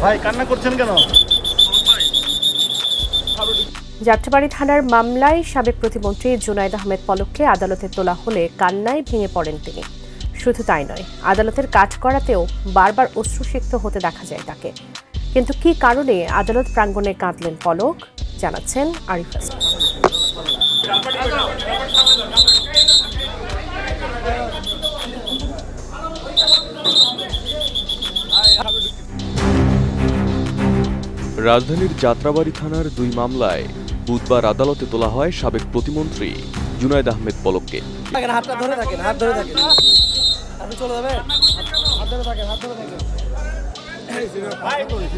ভাই কান্না করছেন কেন? যাত্রাবাড়ী থানার মামলায় সাবেক প্রতিমন্ত্রী জুনায়েদ আহমেদ পলককে আদালতে তোলা হলে কান্নায় ভেঙে পড়েন তিনি। শুধু তাই নয়, আদালতের কাজ করাতেও বারবার অশ্রুসিক্ত হতে দেখা যায় তাকে। কিন্তু কী কারণে আদালত প্রাঙ্গণে কাঁদলেন পলক, জানাচ্ছেন আরিফ হাসান। রাজধানীর যাত্রাবাড়ী থানার ২ মামলায় বুধবার আদালতে তোলা হয় সাবেক প্রতিমন্ত্রী জুনায়েদ আহমেদ পলককে।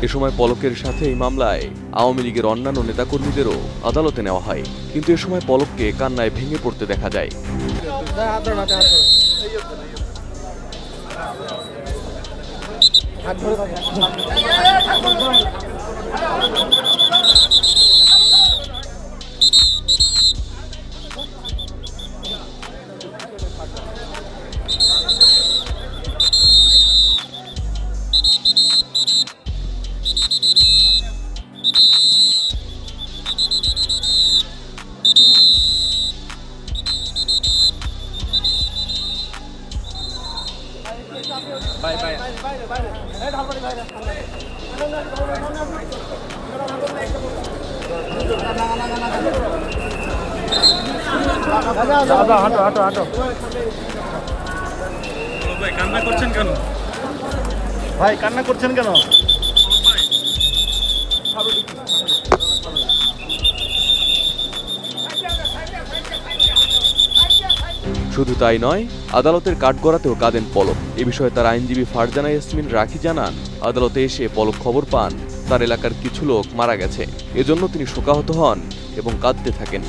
এ সময় পলকের সাথে এই মামলায় আওয়ামী লীগের অন্যান্য নেতাকর্মীদেরও আদালতে নেওয়া হয়, কিন্তু এ সময় পলককে কান্নায় ভেঙে পড়তে দেখা যায়। কান্না করছেন কেন? ভাই কান্না করছেন কেন? শুধু তাই নয়, আদালতের কাঠগড়াতেও কাঁদেন পলক। এ বিষয়ে তার আইনজীবী ফারজানা ইয়াসমিন রাখি জানান, আদালতে এসে পলক খবর পান তার এলাকার কিছু লোক মারা গেছে। এজন্য তিনি শোকাহত হন এবং কাঁদতে থাকেন।